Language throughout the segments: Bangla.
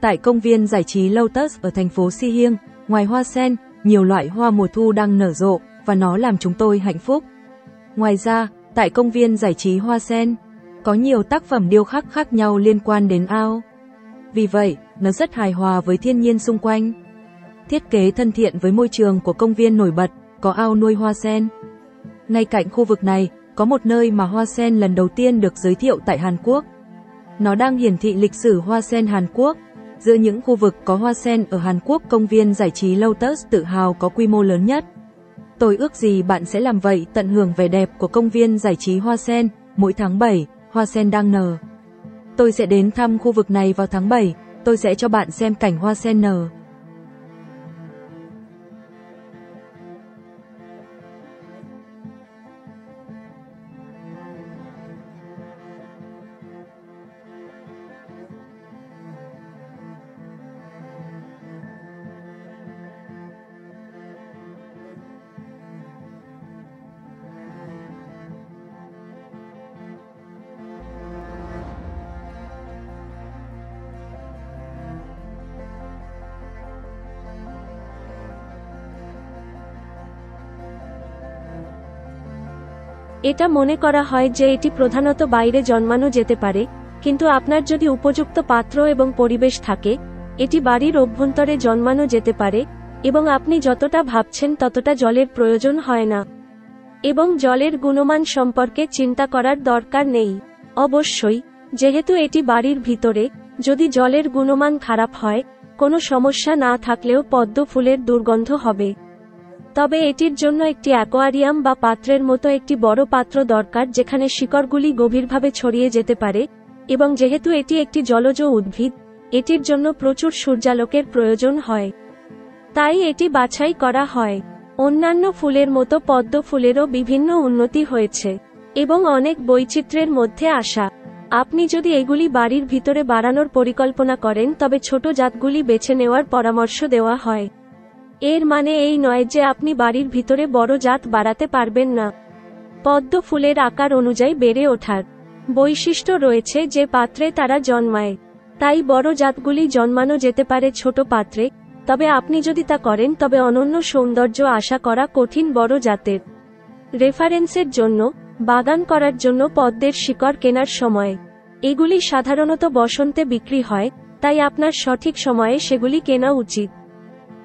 Tại công viên giải trí Lotus ở thành phố Si Hiêng, ngoài hoa sen, nhiều loại hoa mùa thu đang nở rộ, và nó làm chúng tôi hạnh phúc. Ngoài ra, tại công viên giải trí Hoa Sen, có nhiều tác phẩm điêu khắc khác nhau liên quan đến ao. Vì vậy, nó rất hài hòa với thiên nhiên xung quanh. Thiết kế thân thiện với môi trường của công viên nổi bật, có ao nuôi hoa sen. Ngay cạnh khu vực này, có một nơi mà hoa sen lần đầu tiên được giới thiệu tại Hàn Quốc. Nó đang hiển thị lịch sử hoa sen Hàn Quốc. Giữa những khu vực có hoa sen ở Hàn Quốc, công viên giải trí Lotus tự hào có quy mô lớn nhất. Tôi ước gì bạn sẽ làm vậy, tận hưởng vẻ đẹp của công viên giải trí Hoa Sen. Mỗi tháng 7, hoa sen đang nở. Tôi sẽ đến thăm khu vực này vào tháng 7, tôi sẽ cho bạn xem cảnh hoa sen nở. এটা মনে করা হয় যে এটি প্রধানত বাইরে জন্মানো যেতে পারে, কিন্তু আপনার যদি উপযুক্ত পাত্র এবং পরিবেশ থাকে, এটি বাড়ির অভ্যন্তরে জন্মানো যেতে পারে, এবং আপনি যতটা ভাবছেন ততটা জলের প্রয়োজন হয় না। এবং জলের গুণমান সম্পর্কে চিন্তা করার দরকার নেই। অবশ্যই, যেহেতু এটি বাড়ির ভিতরে, যদি জলের গুণমান খারাপ হয়, কোনো সমস্যা না থাকলেও পদ্ম ফুলের দুর্গন্ধ হবে। তবে এটির জন্য একটি অ্যাকোয়ারিয়াম বা পাত্রের মতো একটি বড় পাত্র দরকার যেখানে শিকড়গুলি গভীরভাবে ছড়িয়ে যেতে পারে, এবং যেহেতু এটি একটি জলজ উদ্ভিদ, এটির জন্য প্রচুর সূর্যালোকের প্রয়োজন হয়। তাই এটি বাছাই করা হয়। অন্যান্য ফুলের মতো পদ্ম ফুলেরও বিভিন্ন উন্নতি হয়েছে, এবং অনেক বৈচিত্র্যের মধ্যে আসা। আপনি যদি এগুলি বাড়ির ভিতরে বাড়ানোর পরিকল্পনা করেন তবে ছোট জাতগুলি বেছে নেওয়ার পরামর্শ দেওয়া হয়। এর মানে এই নয় যে আপনি বাড়ির ভিতরে বড় জাত বাড়াতে পারবেন না। পদ্ম ফুলের আকার অনুযায়ী বেড়ে ওঠার বৈশিষ্ট্য রয়েছে যে পাত্রে তারা জন্মায়। তাই বড় জাতগুলি জন্মানো যেতে পারে ছোট পাত্রে, তবে আপনি যদি তা করেন তবে অনন্য সৌন্দর্য আশা করা কঠিন বড় জাতের। রেফারেন্সের জন্য, বাগান করার জন্য পদ্মের শিকড় কেনার সময়। এগুলি সাধারণত বসন্তে বিক্রি হয়, তাই আপনার সঠিক সময়ে সেগুলি কেনা উচিত।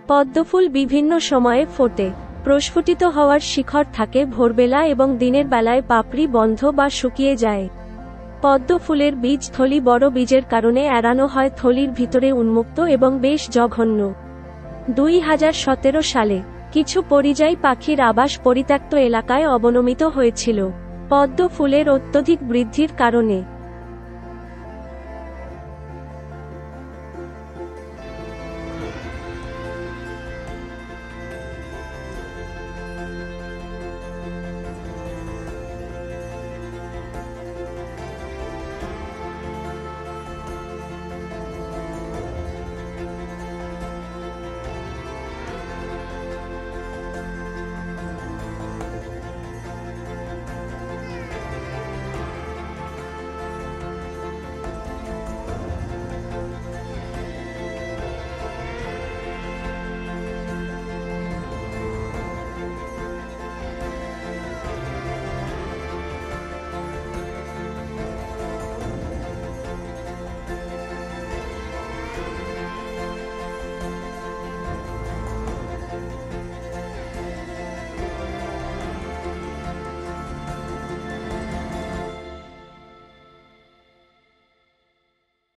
পদ্মফুল বিভিন্ন সময়ে ফোটে। প্রস্ফুটিত হওয়ার শিখর থাকে ভোরবেলা এবং দিনের বেলায় পাপড়ি বন্ধ বা শুকিয়ে যায়। পদ্ম ফুলের বীজ থলি বড় বীজের কারণে এড়ানো হয়, থলির ভিতরে উন্মুক্ত এবং বেশ জঘন্য। 2017 সালে কিছু পরিযায়ী পাখির আবাস পরিত্যক্ত এলাকায় অবনমিত হয়েছিল পদ্ম ফুলের অত্যধিক বৃদ্ধির কারণে।